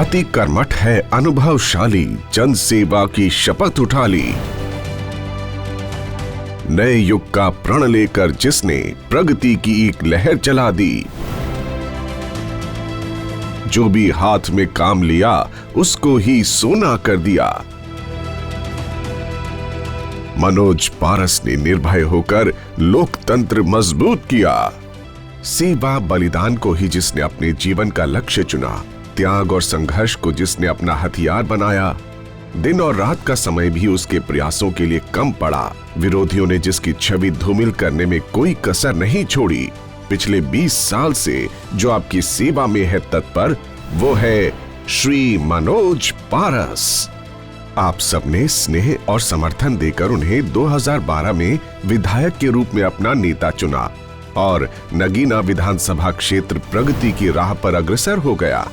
अति कर्मठ है, अनुभवशाली, जन सेवा की शपथ उठा ली। नए युग का प्रण लेकर जिसने प्रगति की एक लहर चला दी। जो भी हाथ में काम लिया उसको ही सोना कर दिया। मनोज पारस ने निर्भय होकर लोकतंत्र मजबूत किया। सेवा बलिदान को ही जिसने अपने जीवन का लक्ष्य चुना, त्याग और संघर्ष को जिसने अपना हथियार बनाया, दिन और रात का समय भी उसके प्रयासों के लिए कम पड़ा। विरोधियों ने जिसकी छवि धूमिल करने में कोई कसर नहीं छोड़ी। पिछले 20 साल से जो आपकी सेवा में है तत्पर, वो है श्री मनोज पारस। आप सबने स्नेह और समर्थन देकर उन्हें 2012 में विधायक के रूप में अपना नेता चुना और नगीना विधानसभा क्षेत्र प्रगति की राह पर अग्रसर हो गया।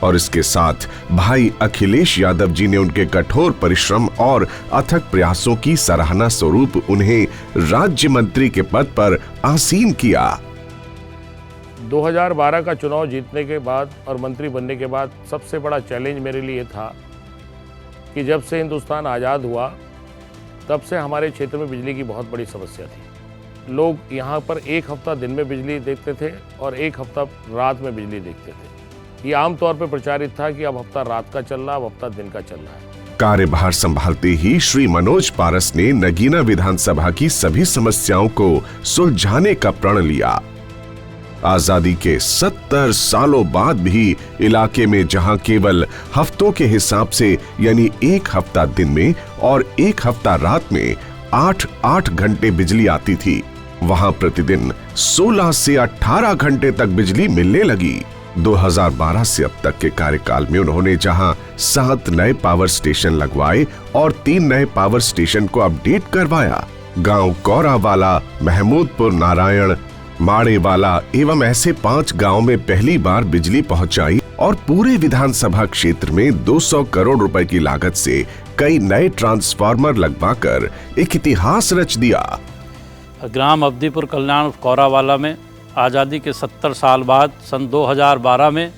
और इसके साथ भाई अखिलेश यादव जी ने उनके कठोर परिश्रम और अथक प्रयासों की सराहना स्वरूप उन्हें राज्य मंत्री के पद पर आसीन किया। 2012 का चुनाव जीतने के बाद और मंत्री बनने के बाद सबसे बड़ा चैलेंज मेरे लिए था कि जब से हिंदुस्तान आज़ाद हुआ तब से हमारे क्षेत्र में बिजली की बहुत बड़ी समस्या थी। लोग यहाँ पर एक हफ्ता दिन में बिजली देखते थे और एक हफ्ता रात में बिजली देखते थे। ये आमतौर पर प्रचारित था कि अब हफ्ता रात का चल रहा, अब हफ्ता दिन का चल रहा है। कार्यभार संभालते ही श्री मनोज पारस ने नगीना विधानसभा की सभी समस्याओं को सुलझाने का प्रण लिया। आजादी के 70 सालों बाद भी इलाके में जहां केवल हफ्तों के हिसाब से यानी एक हफ्ता दिन में और एक हफ्ता रात में 8-8 घंटे बिजली आती थी, वहां प्रतिदिन 16 से 18 घंटे तक बिजली मिलने लगी। 2012 से अब तक के कार्यकाल में उन्होंने जहां 7 नए पावर स्टेशन लगवाए और 3 नए पावर स्टेशन को अपडेट करवाया। गांव कौरावाला, महमूदपुर नारायण, माड़ेवाला एवं ऐसे 5 गांव में पहली बार बिजली पहुंचाई और पूरे विधानसभा क्षेत्र में 200 करोड़ रुपए की लागत से कई नए ट्रांसफार्मर लगवाकर एक इतिहास रच दिया। ग्राम अवधीपुर कल्याण कौरावाला में आज़ादी के 70 साल बाद सन 2012 में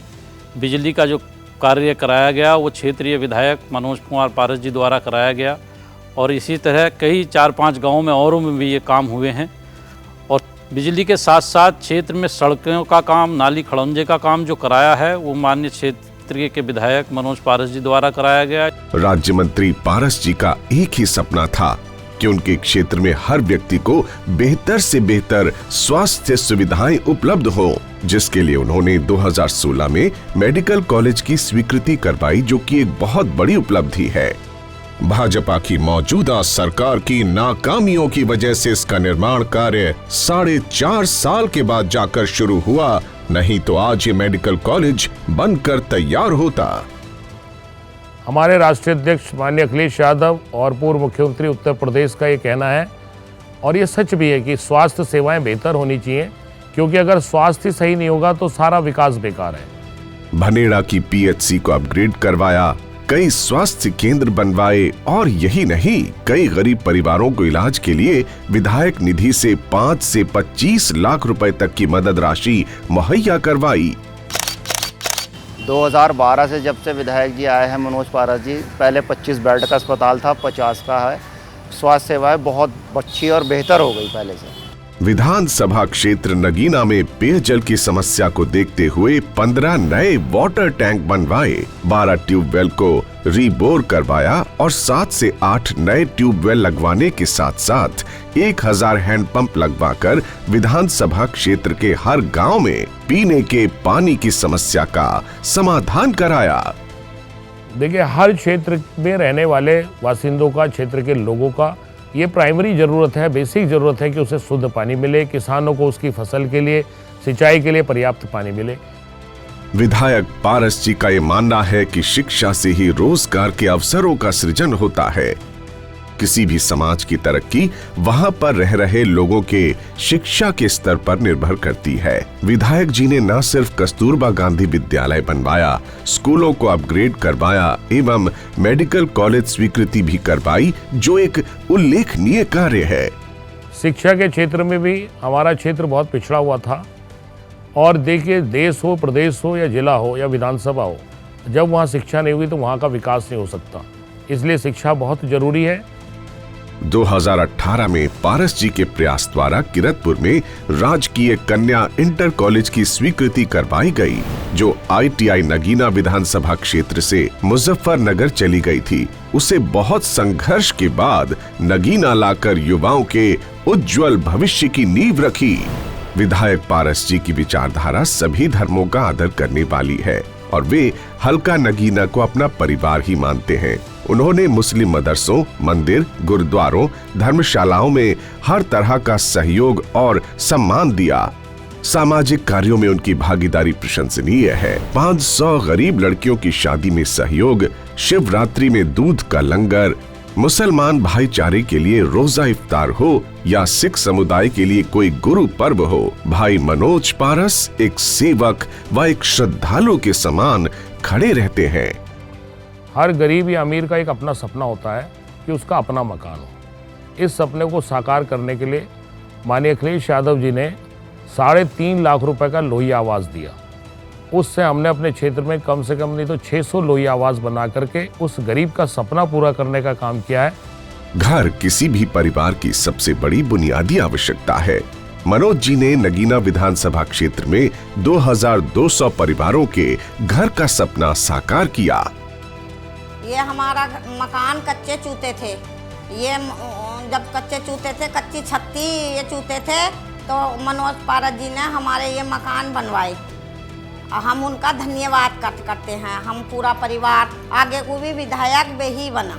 बिजली का जो कार्य कराया गया वो क्षेत्रीय विधायक मनोज कुमार पारस जी द्वारा कराया गया। और इसी तरह कई 4-5 गाँवों में औरों में भी ये काम हुए हैं। और बिजली के साथ साथ क्षेत्र में सड़कों का काम, नाली खड़ंजे का काम जो कराया है वो माननीय क्षेत्रीय के विधायक मनोज पारस जी द्वारा कराया गया। राज्य मंत्री पारस जी का एक ही सपना था कि उनके क्षेत्र में हर व्यक्ति को बेहतर से बेहतर स्वास्थ्य सुविधाएं उपलब्ध हो, जिसके लिए उन्होंने 2016 में मेडिकल कॉलेज की स्वीकृति करवाई, जो कि एक बहुत बड़ी उपलब्धि है। भाजपा की मौजूदा सरकार की नाकामियों की वजह से इसका निर्माण कार्य 4.5 साल के बाद जाकर शुरू हुआ, नहीं तो आज ये मेडिकल कॉलेज बनकर तैयार होता। हमारे राष्ट्रीय अध्यक्ष माननीय अखिलेश यादव और पूर्व मुख्यमंत्री उत्तर प्रदेश का ये कहना है, और ये सच भी है, कि स्वास्थ्य सेवाएं बेहतर होनी चाहिए, क्योंकि अगर स्वास्थ्य सही नहीं होगा तो सारा विकास बेकार है। भनेड़ा की पीएचसी को अपग्रेड करवाया, कई स्वास्थ्य केंद्र बनवाए और यही नहीं, कई गरीब परिवारों को इलाज के लिए विधायक निधि से 5 से 25 लाख रुपए तक की मदद राशि मुहैया करवाई। 2012 से जब से विधायक जी आए हैं मनोज पारस जी, पहले 25 बेड का अस्पताल था, 50 का है। स्वास्थ्य सेवाएं बहुत अच्छी और बेहतर हो गई पहले से। विधानसभा क्षेत्र नगीना में पेयजल की समस्या को देखते हुए 15 नए वाटर टैंक बनवाए, 12 ट्यूबवेल को रीबोर करवाया और 7 से 8 नए ट्यूबवेल लगवाने के साथ साथ 1000 हैंडपंप लगवाकर विधानसभा क्षेत्र के हर गांव में पीने के पानी की समस्या का समाधान कराया। देखिए, हर क्षेत्र में रहने वाले बासिंदों का, क्षेत्र के लोगों का ये प्राइमरी ज़रूरत है, बेसिक ज़रूरत है कि उसे शुद्ध पानी मिले, किसानों को उसकी फसल के लिए, सिंचाई के लिए पर्याप्त पानी मिले। विधायक पारस जी का ये मानना है कि शिक्षा से ही रोजगार के अवसरों का सृजन होता है। किसी भी समाज की तरक्की वहां पर रह रहे लोगों के शिक्षा के स्तर पर निर्भर करती है। विधायक जी ने न सिर्फ कस्तूरबा गांधी विद्यालय बनवाया, स्कूलों को अपग्रेड करवाया एवं मेडिकल कॉलेज स्वीकृति भी करवाई, जो एक उल्लेखनीय कार्य है। शिक्षा के क्षेत्र में भी हमारा क्षेत्र बहुत पिछड़ा हुआ था, और देखिए, देश हो, प्रदेश हो या जिला हो या विधानसभा हो, जब वहाँ शिक्षा नहीं होगी तो वहाँ का विकास नहीं हो सकता। इसलिए शिक्षा बहुत जरूरी है। 2018 में पारस जी के प्रयास द्वारा किरतपुर में राजकीय कन्या इंटर कॉलेज की स्वीकृति करवाई गई, जो ITI नगीना विधानसभा क्षेत्र से मुजफ्फरनगर चली गई थी। उसे बहुत संघर्ष के बाद नगीना लाकर युवाओं के उज्जवल भविष्य की नींव रखी। विधायक पारस जी की विचारधारा सभी धर्मों का आदर करने वाली है और वे हल्का नगीना को अपना परिवार ही मानते हैं। उन्होंने मुस्लिम मदरसों, मंदिर, गुरुद्वारों, धर्मशालाओं में हर तरह का सहयोग और सम्मान दिया। सामाजिक कार्यों में उनकी भागीदारी प्रशंसनीय है। 500 गरीब लड़कियों की शादी में सहयोग, शिवरात्रि में दूध का लंगर, मुसलमान भाईचारे के लिए रोजा इफ्तार हो या सिख समुदाय के लिए कोई गुरु पर्व हो, भाई मनोज पारस एक सेवक व एक श्रद्धालु के समान खड़े रहते हैं। हर गरीब या अमीर का एक अपना सपना होता है कि उसका अपना मकान हो। इस सपने को साकार करने के लिए माननीय अखिलेश यादव जी ने 3.5 लाख रुपए का लोही आवास दिया। उससे हमने अपने क्षेत्र में कम से कम नहीं तो 600 लोही आवास बना करके उस गरीब का सपना पूरा करने का काम किया है। घर किसी भी परिवार की सबसे बड़ी बुनियादी आवश्यकता है। मनोज जी ने नगीना विधानसभा क्षेत्र में 2200 परिवारों के घर का सपना साकार किया। ये हमारा मकान कच्चे चूते थे। ये जब कच्चे चूते थे, कच्ची छत्ती ये चूते थे, तो मनोज पारस जी ने हमारे ये मकान बनवाए। हम उनका धन्यवाद करते हैं। हम पूरा परिवार आगे को भी विधायक भी ही बना।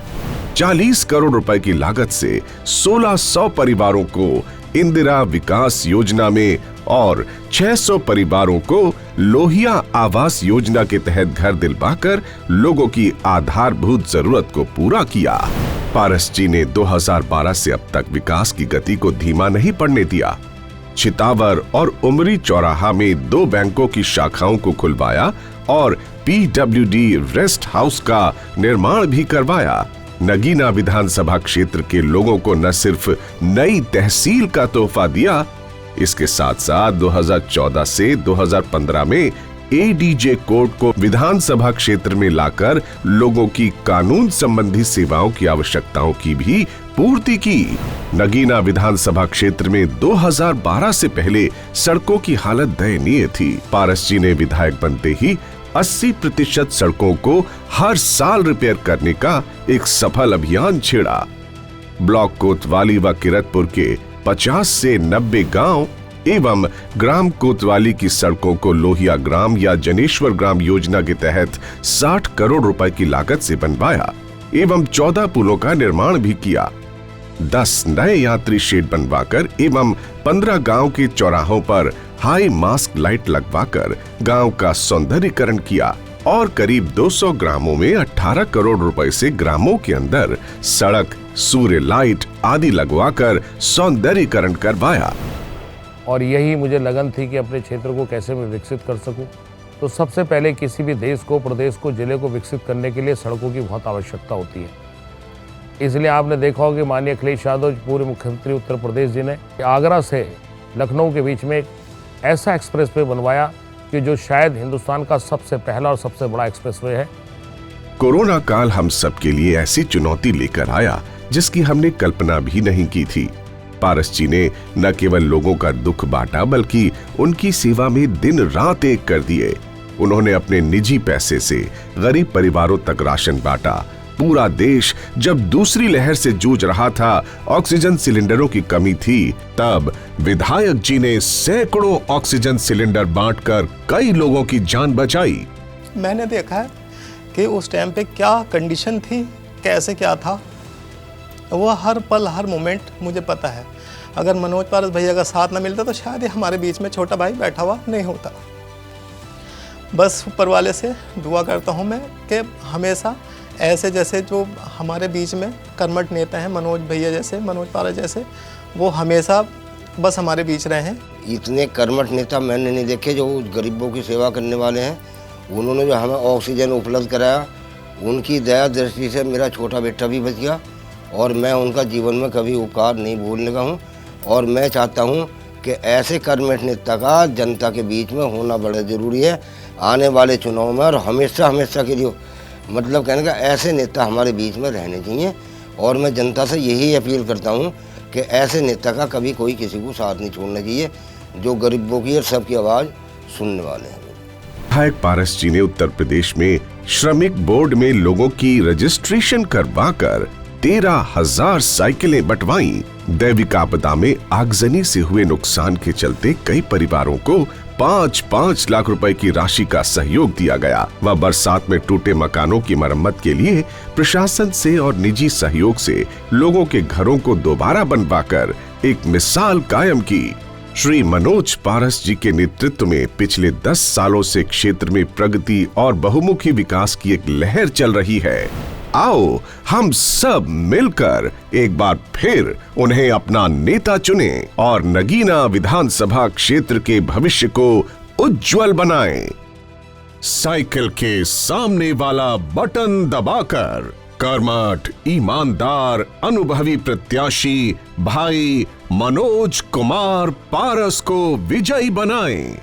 40 करोड़ रुपए की लागत से 1600 परिवारों को इंदिरा विकास योजना में और 600 परिवारों को लोहिया आवास योजना के तहत घर दिलवाकर लोगों की आधारभूत जरूरत को पूरा किया। पारस जी ने 2012 से अब तक विकास की गति को धीमा नहीं पड़ने दिया। छितावर और उमरी चौराहा में 2 बैंकों की शाखाओं को खुलवाया और PWD रेस्ट हाउस का निर्माण भी करवाया। नगीना विधानसभा क्षेत्र के लोगों को न सिर्फ नई तहसील का तोहफा दिया, इसके साथ साथ 2014 से 2015 में ADJ कोर्ट को विधानसभा क्षेत्र में लाकर लोगों की कानून संबंधी सेवाओं की आवश्यकताओं की भी पूर्ति की। नगीना विधानसभा क्षेत्र में 2012 से पहले सड़कों की हालत दयनीय थी। पारस जी ने विधायक बनते ही 80% सड़कों को हर साल रिपेयर करने का एक सफल अभियान छेड़ा। ब्लॉक कोतवाली व किरतपुर के 50 से 90 गांव एवं ग्राम कोतवाली की सड़कों को लोहिया ग्राम या जनेश्वर ग्राम योजना के तहत 60 करोड़ रुपए की लागत से बनवाया एवं 14 पुलों का निर्माण भी किया। 10 नए यात्री शेड बनवाकर एवं 15 गांव के चौराहों पर हाई मास्क लाइट लगवाकर गांव का सौंदर्यीकरण किया और करीब 200 ग्रामों में 18 करोड़ रुपए से ग्रामों के अंदर सड़क, सूर्य लाइट आदि लगवाकर सौंदर्यीकरण करवाया। और यही मुझे लगन थी कि अपने क्षेत्र को कैसे मैं विकसित कर सकूं। तो सबसे पहले किसी भी देश को, प्रदेश को, जिले को विकसित करने के लिए सड़कों की बहुत आवश्यकता होती है। इसलिए आपने देखा होगा कि माननीय अखिलेश यादव पूर्व मुख्यमंत्री उत्तर प्रदेश जी ने आगरा से लखनऊ के बीच में एक ऐसा एक्सप्रेसवे बनवाया कि जो शायद हिंदुस्तान का सबसे पहला और सबसे बड़ा एक्सप्रेसवे है। कोरोना काल हम सब के लिए ऐसी चुनौती लेकर आया जिसकी हमने कल्पना भी नहीं की थी। पारस जी ने न केवल लोगों का दुख बांटा बल्कि उनकी सेवा में दिन रात एक कर दिए। उन्होंने अपने निजी पैसे से गरीब परिवारों तक राशन बांटा। पूरा देश जब दूसरी लहर से जूझ रहा था, ऑक्सीजन सिलेंडरों की कमी थी, तब विधायक जी ने सैकड़ों ऑक्सीजन सिलेंडर बांटकर कई लोगों की जान बचाई। मैंने देखा है कि उस टाइम पे क्या कंडीशन थी, कैसे क्या था, वो हर पल हर मोमेंट मुझे पता है। अगर मनोज पारस भैया का साथ ना मिलता तो शायद हमारे बीच में छोटा भाई बैठा हुआ नहीं होता। बस ऊपर वाले से दुआ करता हूँ मैं कि हमेशा ऐसे जैसे जो हमारे बीच में कर्मठ नेता हैं, मनोज भैया जैसे, मनोज पारस जैसे, वो हमेशा बस हमारे बीच रहे हैं। इतने कर्मठ नेता मैंने नहीं देखे जो गरीबों की सेवा करने वाले हैं। उन्होंने जो हमें ऑक्सीजन उपलब्ध कराया, उनकी दया दृष्टि से मेरा छोटा बेटा भी बच गया और मैं उनका जीवन में कभी उपकार नहीं भूलने का हूँ। और मैं चाहता हूँ कि ऐसे कर्मठ नेता का जनता के बीच में होना बड़ा ज़रूरी है आने वाले चुनाव में और हमेशा हमेशा के लिए मतलब कहने का ऐसे नेता हमारे बीच में रहने चाहिए। और मैं जनता से यही अपील करता हूँ कि ऐसे नेता का कभी कोई किसी को साथ नहीं छोड़ना चाहिए, जो गरीबों की और सबकी आवाज़ सुनने वाले हैं। विधायक पारस जी ने उत्तर प्रदेश में श्रमिक बोर्ड में लोगों की रजिस्ट्रेशन करवाकर 13,000 साइकिलें बंटवाई। दैविक आपदा में आगजनी से हुए नुकसान के चलते कई परिवारों को 5-5 लाख रुपए की राशि का सहयोग दिया गया व बरसात में टूटे मकानों की मरम्मत के लिए प्रशासन से और निजी सहयोग से लोगों के घरों को दोबारा बनवाकर एक मिसाल कायम की। श्री मनोज पारस जी के नेतृत्व में पिछले 10 सालों से क्षेत्र में प्रगति और बहुमुखी विकास की एक लहर चल रही है। आओ हम सब मिलकर एक बार फिर उन्हें अपना नेता चुने और नगीना विधानसभा क्षेत्र के भविष्य को उज्जवल बनाएं। साइकिल के सामने वाला बटन दबाकर कर्मठ, ईमानदार, अनुभवी प्रत्याशी भाई मनोज कुमार पारस को विजयी बनाएं।